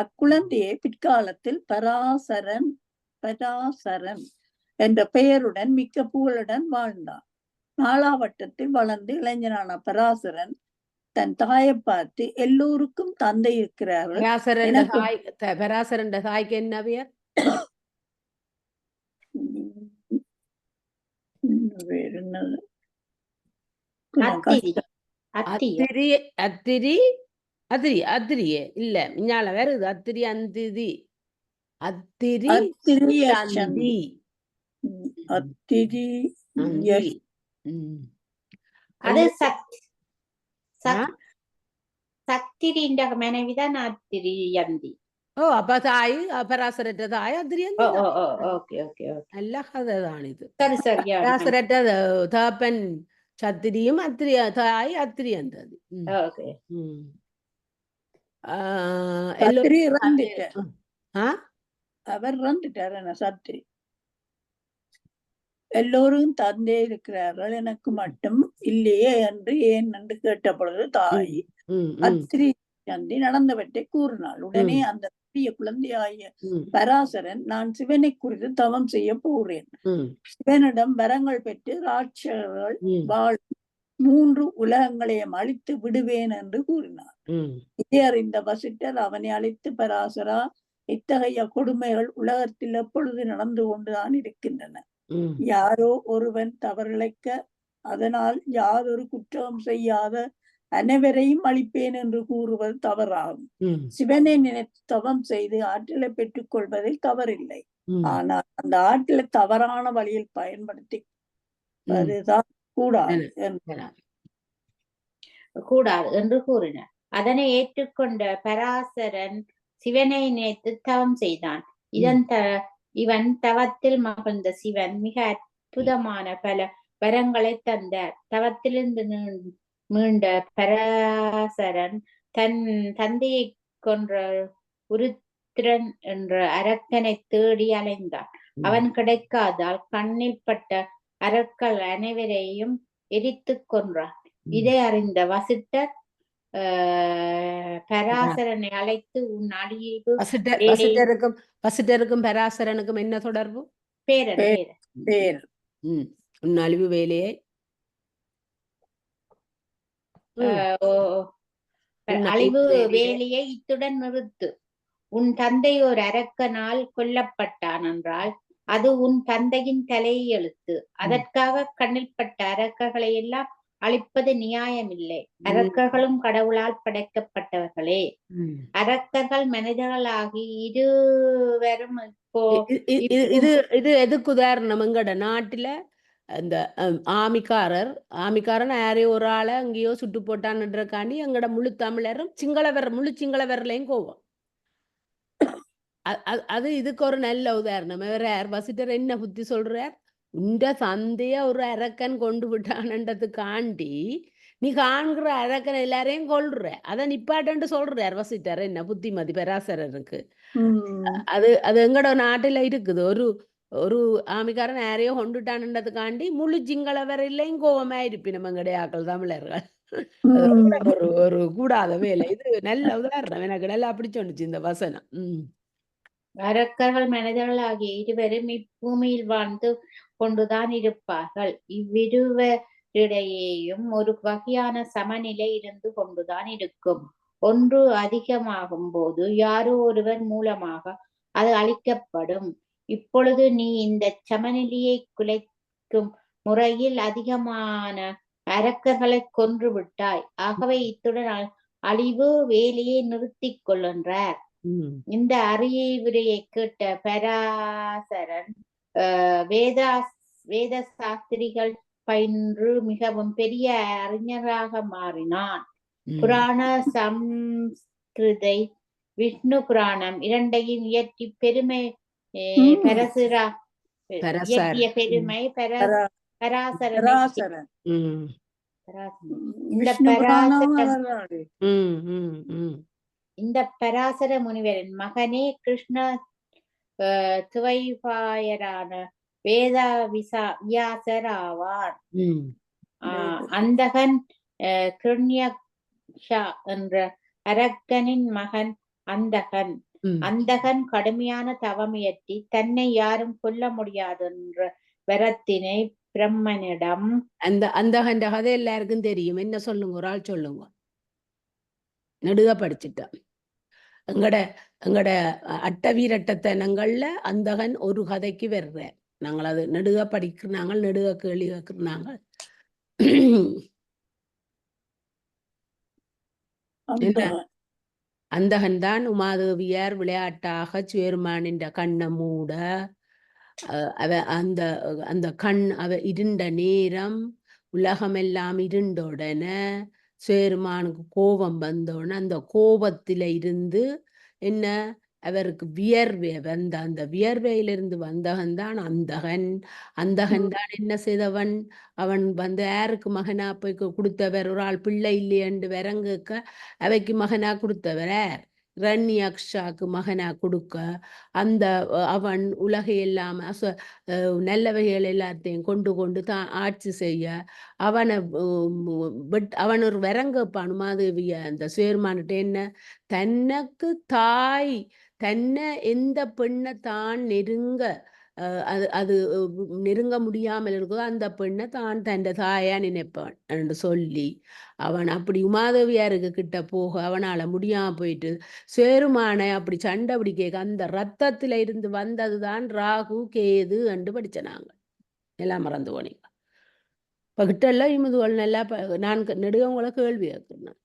அக்குழந்தையை பிற்காலத்தில் பராசரன் என்ற பெயருடன் மிக்க புகழுடன் வாழ்ந்தான். நாளாவட்டத்தில் வளர்ந்து இளைஞனான பராசரன் தன் தாயை பார்த்து, எல்லோருக்கும் தந்தை இருக்கிறார்கள், பராசரன் தாய்க்கு என்ன பெயர்? அத்திரியே இல்ல, இஞ்ஞால வருது அத்திரி அது சக்திரின்ற மனைவிதான் அத்திரியந்தி. ஓ அப்ப தாய் பராசரற்ற தாய் ஓ அத்திரியந்தி ஓ தான். ஓ ஓகே ஓகே ஓகே நல்ல கதை தான் இது. சரி சரியா பராசரற்ற தகப்பன் சத்திரியும் தாய் அத்திரியந்தது. ஓகே சத்திரி எல்லோரும் இறந்துட்டார். ஆ அவர் இறந்துட்டார். என்ன சத்திரி எல்லோரும் தந்தை இருக்கிறார்கள், எனக்கு மட்டும் இல்லையே என்று ஏன் என்று கேட்ட பொழுது தாய் அத்திரி சந்தி நடந்தவற்றை கூறினாள். உடனே அந்த பெரிய குழந்தையாகிய பராசரன், நான் சிவனை குறித்து தவம் செய்ய போகிறேன், சிவனிடம் வரங்கள் பெற்று ராட்சர்கள் வாழ் 3 உலகங்களையும் அழித்து விடுவேன் என்று கூறினார். இதை அறிந்த வசிட்டர் அவனை அழைத்து, பராசரா, இத்தகைய கொடுமைகள் உலகத்தில் எப்பொழுது நடந்து கொண்டுதான் இருக்கின்றன. யாரோ ஒருவன் தவறிழைக்க அதனால் யாதொரு குற்றம் செய்யாத அனைவரையும் அழிப்பேன் என்று கூறுவது தவறாகும். சிவனை நினைத்து தவம் செய்து ஆற்றலை பெற்றுக் கொள்வதில் தவறில்லை. ஆனால் அந்த ஆற்றலை தவறான வழியில் பயன்படுத்தி அதுதான் கூடாது என்று கூறினார். அதனை ஏற்றுக்கொண்ட பராசரன் சிவனை நினைத்து தவம் செய்தான். இவன் தவத்தில் மகிழ்ந்த சிவன் மிக அற்புதமான பல வரங்களை தந்தார். தவத்திலிருந்து மீண்ட பராசரன் தன் தந்தையை கொன்ற உருத்திரன் என்ற அரக்கனை தேடி அலைந்தான். அவன் கிடைக்காதால் கண்ணில் பட்ட அரக்கல் அனைவரையும் எரித்து கொன்றான். இதை அறிந்த வசிட்டர் பராசரனை அழைத்து, உன் அழிவு வசிட்டருக்கும் பராசரனுக்கும் என்ன தொடர்பு? பேரன். உன் அழிவு வேலையை அழிவு வேலையை இத்துடன் நிறுத்து. உன் தந்தை ஒரு அரக்கனால் கொல்லப்பட்டான் என்றால் அது உன் தந்தையின் தலையை எழுத்து. அதற்காக கண்ணில் பட்ட அரக்கர்களை எல்லாம் அழிப்பது நியாயமில்லை. அரக்கர்களும் கடவுளால் படைக்கப்பட்டவர்களே. அரக்கர்கள் மனிதர்களாகி இருவரும் இது எதுக்கு உதாரணம்? எங்கட நாட்டுல இந்த ஆமிக்காரன் யாரையோ ஒரு ஆளை அங்கேயோ சுட்டு போட்டான்ன்றக்காண்டி எங்கட முழு தமிழரும் முழு சிங்களவர்லையும் கோவம். அது இதுக்கு ஒரு நல்ல உதாரணம். வேற வசிட்டர் என்ன புத்தி சொல்றார்? உண்ட சந்தைய ஒரு அரக்கன் கொண்டு விட்டான்ன்றதுக்காண்டி நீ காண்கிற அரக்கன் எல்லாரையும் கொள்ற, அதை நிப்பாட்டன்னு சொல்றார் வசிட்டர். என்ன புத்திமதி பராசரருக்கு? அது எங்கட நாட்டுல இருக்குது. ஒரு ஆமிக்காரன் யாரையோ கொண்டுட்டான்ன்றதுக்காண்டி முழு சிங்களவரையிலையும் கோவமா இருப்பினம் எங்கடைய ஆக்கள் தமிழர்கள். ஒரு கூடாத வேலை. இது நல்ல உதாரணம். எனக்கு நல்லா பிடிச்சோண்டுச்சு இந்த வசனம். அரக்கர்கள் மனிதர்களாகிய இருவரும் இப்பூமியில் வாழ்ந்து கொண்டுதான் இருப்பார்கள். இவ்விருவரிடையேயும் ஒரு வகையான சமநிலை இருந்து கொண்டுதான் இருக்கும். ஒன்று அதிகமாகும் போது யாரோ ஒருவர் மூலமாக அது அழிக்கப்படும். இப்பொழுது நீ இந்த சமநிலையை குலைக்கும் முறையில் அதிகமான அரக்கர்களை கொன்று விட்டாய். ஆகவே இத்துடன் அழிவு வேலையை நிறுத்திக் கொள்கின்றார். இந்த அறிவுரையை கேட்ட பராசரன் வேத சாஸ்திரிகள் பயின்று மிகவும் பெரிய அறிஞராக மாறினான். புராண சம்ஸ்கிருதை விஷ்ணு புராணம் இரண்டையும் இயற்றி பெருமை இயற்றிய பெருமை பராசரன். இந்த பராசர முனிவரின் மகனே கிருஷ்ண துவைபாயரான வேதவியாசர் ஆவார். அந்தகன் கிருண்யக்ஷா என்ற அரக்கனின் மகன் அந்தகன். அந்தகன் கடுமையான தவம் இயற்றி தன்னை யாரும் கொல்ல முடியாது என்ற வரத்தினை பிரம்மனிடம். அந்தகன் கதை எல்லாருக்கும் தெரியும். என்ன சொல்லுங்க, ஒரு ஆள் சொல்லுங்க. நெடுக படிச்சுட்டா. எங்கட அட்டவீரட்டத்தனங்கள்ல அந்தகன் ஒரு கதைக்கு வர்ற. நாங்கள் அது நெடுக படிக்கிறாங்க, நெடுக கேள்வி கேட்கிறாங்க. அந்தகன் தான் உமாதேவியார் விளையாட்டாக சேர்மானின் கண்ணை மூட அந்த கண் இருண்ட நேரம் உலகமெல்லாம் இருண்டோடனே சேர்மானுக்கு கோபம் வந்தோடனே அந்த கோபத்தில இருந்து என்ன அவருக்கு வியர்வை வந்த அந்த வியர்வையிலிருந்து வந்தவன் தான் அந்தகன். அந்தகன் தான் என்ன செய்தவன்? அவன் வந்து யாருக்கு மகனா போய் கொடுத்தவர்? ஒரு ஆள் பிள்ளை இல்லையென்று வரங்குக்க அவைக்கு மகனா கொடுத்தவர் யார்? ரண்யாக்ஷாக்கு மகனா கொடுக்க அந்த அவன் உலகையெல்லாம் நல்லவைகள் எல்லாத்தையும் கொண்டு கொண்டு தான் ஆட்சி செய்ய அவனை அவன் ஒரு வரங்கப்பான் மாதவிய அந்த சேர்மான்கிட்ட என்ன தனக்கு தாய் தன்னை எந்த பெண்ணை தான் நெருங்க அது அது நெருங்க முடியாமல் இருக்கோ அந்த பெண்ணை தான் தன் தாயா நினைப்பான் என்று சொல்லி அவன் அப்படி உமாதேவியாருக்கு கிட்ட போக அவனால முடியாம போயிட்டு சேருமானை அப்படி சண்டை அப்படி கேட்க அந்த ரத்தத்துல இருந்து வந்ததுதான் ராகு கேது என்று படிச்சனாங்க. எல்லாம் மறந்து போனீங்க. இப்ப கிட்ட எல்லாம் இமுதுகள் நல்லா நான் நெடுகவங்கள கேள்வி கேட்கிறேன்.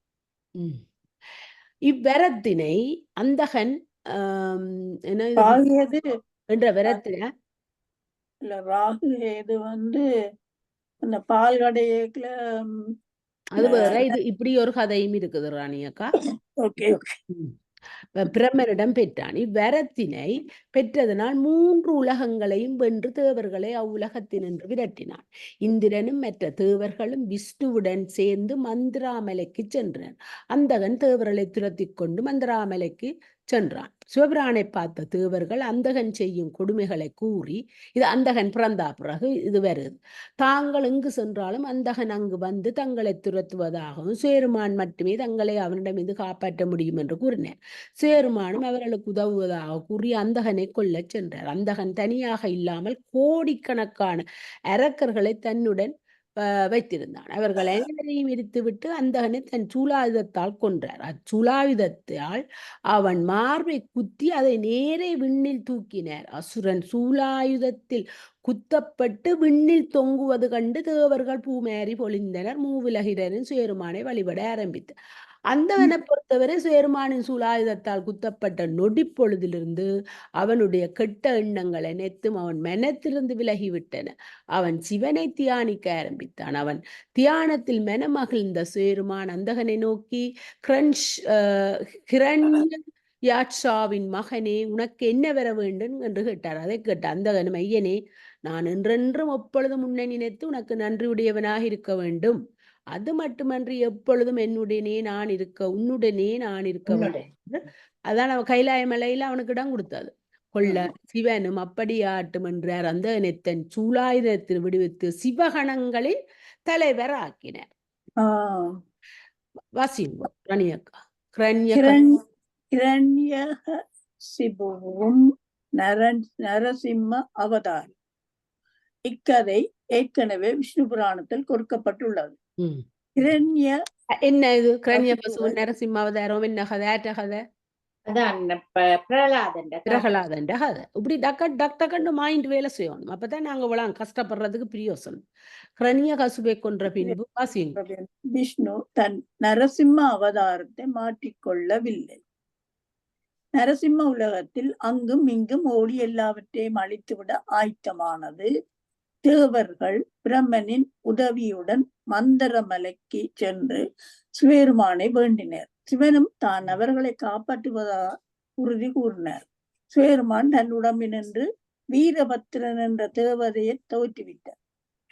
இவ்வரத்தினை அந்தகன் என்ன ராகு எது என்ற வரத்தின இல்ல ராகு எது வந்து அந்த பால் கடையேக்குல அது வேற. இது இப்படி ஒரு கதையும் இருக்குது ராணி அக்கா. Okay okay. பிரம்மனிடம் பெற்றான். இவ்வரத்தினை பெற்றதனால் 3 உலகங்களையும் வென்று தேவர்களை அவ்வுலகத்தினின்று விரட்டினான். இந்திரனும் மற்ற தேவர்களும் விஷ்ணுவுடன் சேர்ந்து மந்திராமலைக்கு சென்றனர். அந்தகன் தேவர்களை துரத்தி கொண்டு மந்திராமலைக்கு சென்றான். சிவபிரானை பார்த்த தேவர்கள் அந்தகன் செய்யும் கொடுமைகளை கூறி, இது அந்தகன் பிறந்தா பிறகு இது வருது, தாங்கள் எங்கு சென்றாலும் அந்தகன் அங்கு வந்து தங்களை துரத்துவதாகவும் சேருமான் மட்டுமே தங்களை அவனிடமிருந்து காப்பாற்ற முடியும் என்று கூறினார். சேருமானும் அவர்களுக்கு உதவுவதாக கூறி அந்தகனை கொல்லச் சென்றார். அந்தகன் தனியாக இல்லாமல் கோடிக்கணக்கான அரக்கர்களை தன்னுடன் வைத்திருந்தான். அவர்கள் அனைவரையும் எரித்துவிட்டு அந்தகனை தன் சூலாயுதத்தால் கொன்றார். அச்சூலாயுதத்தால் அவன் மார்பை குத்தி அதை நேரே விண்ணில் தூக்கினார். அசுரன் சூலாயுதத்தில் குத்தப்பட்டு விண்ணில் தொங்குவது கண்டு தேவர்கள் பூமேறி பொழிந்தனர். மூவுலகிரனும் சேருமானை வழிபட ஆரம்பித்தார். அந்தவனை பொறுத்தவரை சேருமானின் சூலாயுதத்தால் குத்தப்பட்ட நொடி பொழுதிலிருந்து அவனுடைய கெட்ட எண்ணங்கள் அனைத்தும் அவன் மனத்திலிருந்து விலகிவிட்டன. அவன் சிவனை தியானிக்க ஆரம்பித்தான். அவன் தியானத்தில் மனமகிழ்ந்த சேருமான் அந்தகனை நோக்கி, யாட்சாவின் மகனே, உனக்கு என்ன வர வேண்டும் என்று கேட்டார். அதை கேட்ட அந்தகனும், ஐயனே, நான் என்றென்றும் எப்பொழுதும் உன்னை நினைத்து உனக்கு நன்றியுடையவனாக இருக்க வேண்டும். அது மட்டுமன்றி எப்பொழுதும் என்னுடனே நான் இருக்க உன்னுடனே நான் இருக்க வேண்டும். அதான் அவன் கைலாய மலையில அவனுக்கு இடம் கொடுத்தது. கொள்ள சிவனும் அப்படியாட்டும் என்றார். அந்த நெத்தன் சூலாயுதத்தில் விடுவித்து சிவகணங்களின் தலைவர் ஆக்கினார். வாசிங்க ரணியக்கா. சிபுவும் நரசிம்ம அவதாரம். இக்கதை ஏற்கனவே விஷ்ணு புராணத்தில் கொடுக்கப்பட்டுள்ளது. என்ன இது கிரண்ய பசு நரசிம்ம அவதாரம்? என்ன கதை? ஆட்ட கதை? பிரகலாதன் கதை. இப்படி டக்கு மைண்ட் வேலை செய்யணும். அப்பதான் நாங்க இவ்வளவு கஷ்டப்படுறதுக்கு பிரியோசனம். கிரண்ய கசுபை கொன்ற பின்பு வாசிங்க. விஷ்ணு தன் நரசிம்ம அவதாரத்தை மாற்றிக்கொள்ளவில்லை. நரசிம்ம உலகத்தில் அங்கும் இங்கும் ஓடி எல்லாவற்றையும் அழித்துவிட ஆயத்தமானது. தேவர்கள் பிரம்மனின் உதவியுடன் மந்தரமலைக்கு சென்று சிவபெருமானை வேண்டினர். சிவனும் தான் அவர்களை காப்பாற்றுவதாக உறுதி கூறினார். சிவபெருமான் தன் உடம்பினின்று வீரபத்திரன் என்ற தேவதையை தோற்றுவிட்டார்.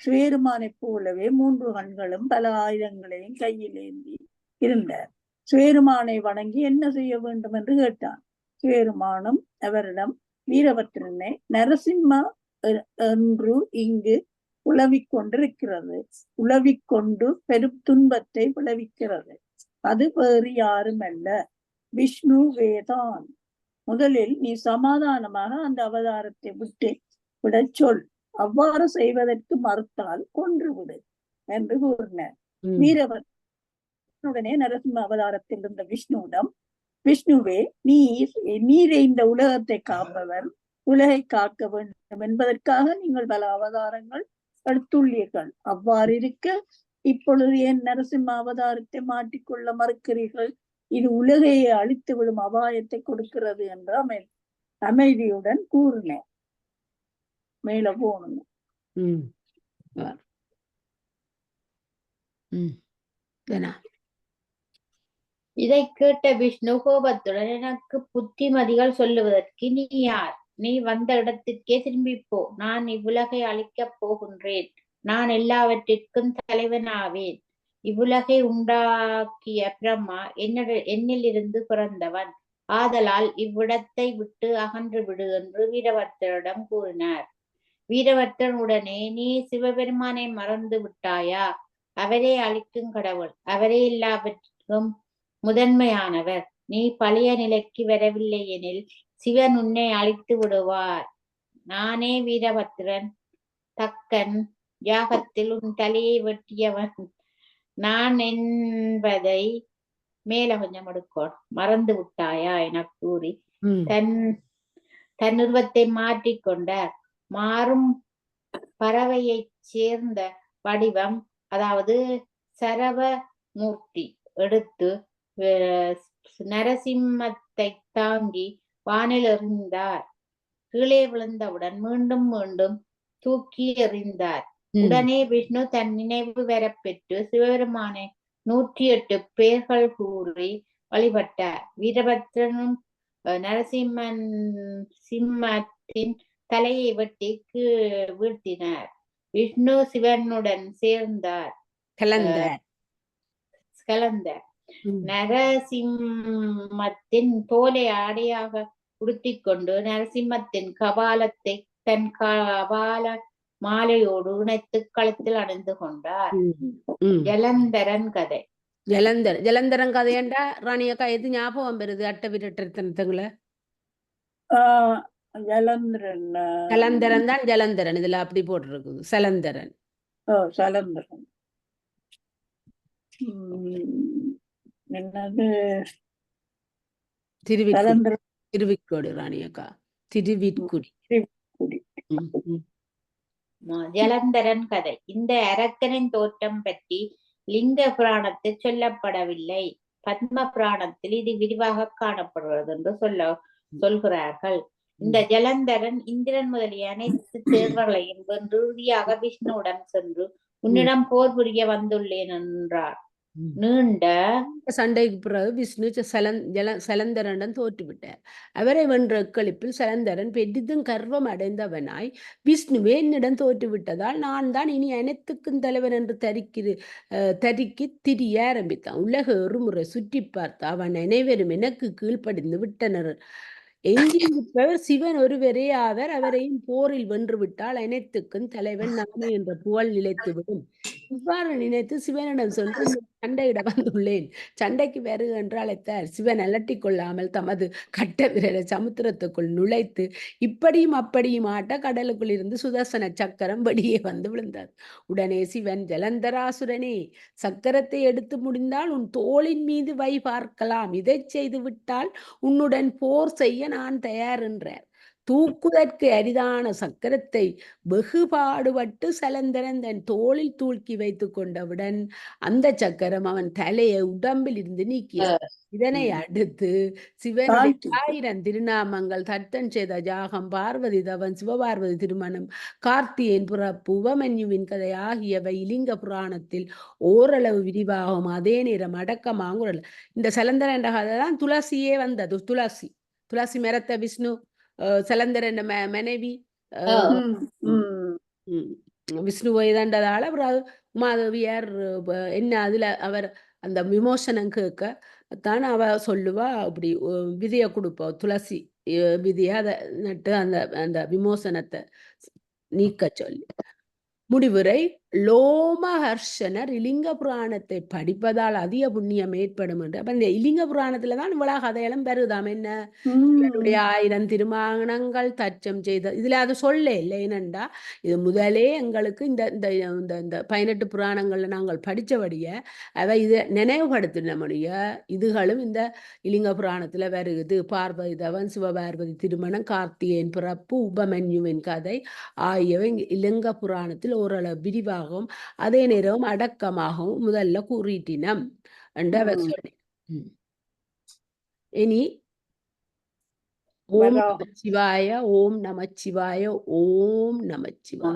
சிவபெருமானை போலவே 3 கண்களும் பல ஆயுதங்களையும் கையில் ஏந்தி இருந்தார். சிவபெருமானை வணங்கி என்ன செய்ய வேண்டும் என்று கேட்டான். சிவபெருமானும் அவரிடம், வீரபத்திரனை, நரசிம்ம என்று இங்கு உலவிக் கொண்டிருக்கிறது, உலவிக்கொண்டு பெரும் துன்பத்தை விளைவிக்கிறது. அது வேறு யாரும் அல்ல, விஷ்ணுவேதான். முதலில் நீ சமாதானமாக அந்த அவதாரத்தை விட சொல். அவ்வாறு செய்வதற்கு மறுத்தால் கொன்றுவிடு என்று கூறினார். வீரபத்திரனுடனே நரசிம்ம அவதாரத்தில் இருந்த விஷ்ணுவிடம், விஷ்ணுவே, நீரே இந்த உலகத்தை காப்பவர், உலகை காக்க வேண்டும் என்பதற்காக நீங்கள் பல அவதாரங்கள் எடுத்துள்ளீர்கள். அவ்வாறு இருக்க இப்பொழுது என் நரசிம்ம அவதாரத்தை மாற்றிக்கொள்ள மறுக்கிறீர்கள். இது உலகையை அழித்து விடும் அபாயத்தை கொடுக்கிறது என்று அமைதியுடன் கூறினேன். மேல போகணும். இதை கேட்ட விஷ்ணு கோபத்துடன், எனக்கு புத்திமதிகள் சொல்லுவதற்கு நீ யார்? நீ வந்த இடத்திற்கே திரும்பிப்போ. நான் இவ்வுலகை அழிக்கப் போகின்றேன். நான் எல்லாவற்றிற்கும் தலைவனாவேன். இவ்வுலகை உண்டாக்கிய பிரம்மா என்னிலிருந்து பிறந்தவன். ஆதலால் இவ்விடத்தை விட்டு அகன்று விடு என்று வீரபத்திரரிடம் கூறினார். வீரபத்திரன் உடனே, நீ சிவபெருமானை மறந்து விட்டாயா? அவரே அழிக்கும் கடவுள். அவரே எல்லாவற்றிற்கும் முதன்மையானவர். நீ பழைய நிலைக்கு வரவில்லை எனில் சிவன் உன்னை அழித்து விடுவார். நானே வீரபத்திரன், தக்கன் யாகத்தில் உன் தலையை வெட்டியவன் நான் என்பதை மேல கொஞ்சம் எடுக்கோம். மறந்து விட்டாயா என கூறி தன் உருவத்தை மாற்றிக்கொண்டார். மாறும் பறவையைச் சேர்ந்த வடிவம், அதாவது சரவமூர்த்தி எடுத்து நரசிம்மத்தை தாங்கி வானில் எறிந்தார். கீழே விழுந்தவுடன் மீண்டும் மீண்டும் தூக்கி எறிந்தார். உடனே விஷ்ணு தன் நினைவு வரப்பெற்று சிவபெருமானை 108 பேர்கள் கூறி வழிபட்டார். வீரபத்திரனும் சிம்மத்தின் தலையை வெட்டி வீழ்த்தினார். விஷ்ணு சிவனுடன் சேர்ந்தார். கலந்தார். நரசிம்மத்தின் தோலை ஆடையாக உடுத்திக்கொண்டு நரசிம்மத்தின் கபாலத்தை தன் கபால மாலையோடு இணைத்து களத்தில் அணிந்து கொண்டார். ஜலந்தரன் கதை. ஜலந்தரன் கதையண்டா ராணியக்கா எது ஞாபகம் வருது? அட்ட விரட்டத்தனத்துங்களை ஜலந்தரன் தான். ஜலந்தரன் இதுல அப்படி போட்டிருக்குது. சலந்தரன். சலந்தரன் என்னது? திருவிக்கோடு ராணியக்கா. திருவிக்குடி. ஜலந்தரன் கதை. இந்த அரக்கனின் தோற்றம் பற்றி லிங்க புராணத்தில் சொல்லப்படவில்லை. பத்ம புராணத்தில் இது விரிவாக காணப்படுவது என்று சொல்கிறார்கள். இந்த ஜலந்தரன் இந்திரன் முதலிய அனைத்து தேவர்களையும் வென்று இறுதியாக விஷ்ணுவுடன் சென்று உன்னிடம் போர் புரிய வந்துள்ளேன் என்றார். நீண்ட சண்டைக்கு பிறகு விஷ்ணு சலந்தரனுடன் தோற்றுவிட்டார். அவரை வென்ற களிப்பில் சலந்தரன் பெரிதும் கர்வம் அடைந்தவனாய், விஷ்ணுவே என்னிடம் தோற்றுவிட்டதால் நான் தான் இனி அனைத்துக்கும் தலைவன் என்று தரிக்கி திரிய ஆரம்பித்தான். உலக ஒரு முறை சுற்றி பார்த்து அவன் அனைவரும் எனக்கு கீழ்ப்படிந்து விட்டனர். எஞ்சியிருப்பவர் சிவன் ஒருவரே ஆவர். அவரையும் போரில் வென்றுவிட்டால் அனைத்துக்கும் தலைவன் நானே என்ற புகழ் நிலைத்துவிடும். இவ்வாறு நினைத்து சிவனிடம் சொல்லி சண்டையிட வந்துள்ளேன். சண்டைக்கு வருக என்று அழைத்தார். சிவன் அலட்டிக் கொள்ளாமல் தமது கட்ட விரலை சமுத்திரத்துக்குள் நுழைத்து இப்படியும் அப்படியும் ஆட்ட கடலுக்குள் இருந்து சுதர்சன சக்கரம் வெளியே வந்து விழுந்தது. உடனே சிவன், ஜலந்தராசுரனே, சக்கரத்தை எடுத்து முடிந்தால் உன் தோளின் மீது வை பார்க்கலாம். இதை செய்து விட்டால் உன்னுடன் போர் செய்ய நான் தயார் என்றார். தூக்குதற்கு அரிதான சக்கரத்தை வெகு பாடுபட்டு சலந்தரன் தன் தோளில் தூக்கி வைத்து கொண்டவுடன் அந்த சக்கரம் அவன் தலையை உடம்பில் இருந்து நீக்கியது. இதனை அடுத்து சிவனுடைய 1000 திருநாமங்கள், தத்தன் செய்த ஜாகம், பார்வதி தவன், சிவபார்வதி திருமணம், கார்த்தியேயன் பிறப்பு, உபமன்யுவின் கதை ஆகியவை இலிங்க புராணத்தில் ஓரளவு விரிவாகும். அதே நேரம் அடக்கமாக இந்த சலந்தரன் என்ற கதை தான் துளசியே வந்தது. துளசி மரத்தை விஷ்ணு சலந்தரன் மனைவி விஷ்ணுவை தண்டதால மாதவியார் என்ன அதுல அவர் அந்த விமோசனம் கேட்க தான் அவ சொல்லுவா, அப்படி விதியை கொடுப்பா, துளசி விதியை அதை நட்டு அந்த விமோசனத்தை நீக்க சொல்லி. முடிவுரை: லோமஹர்ஷனர் இலிங்க புராணத்தை படிப்பதால் அதிக புண்ணியம் ஏற்படும் என்று. அப்ப இந்த இலிங்க புராணத்துலதான் இவ்வளவு கதையெல்லாம் பெறுதாம். என்ன 1000 திருமணங்கள் தச்சம் செய்த இதுல அது சொல்ல இல்லை. ஏனண்டா இது முதலே எங்களுக்கு இந்த 18 புராணங்கள்ல நாங்கள் படிச்சபடிய அவை இதை நினைவுபடுத்தினபடிய இதுகளும் இந்த இலிங்க புராணத்துல வருகுது. பார்வதி தவன், சிவபார்வதி திருமணம், கார்த்திகேயன் பிறப்பு, உபமன்யுவின் கதை ஆகியவை இலிங்க புராணத்தில் ஓரளவு விரிவாகவும் அதே நேரம் அடக்கமாகவும் முதல்ல கூறிட்டினம் என்று அவர் சொல்லி. இனி ஓம் நமச்சிவாய, ஓம் நமச்சிவாய, ஓம் நமச்சிவாய.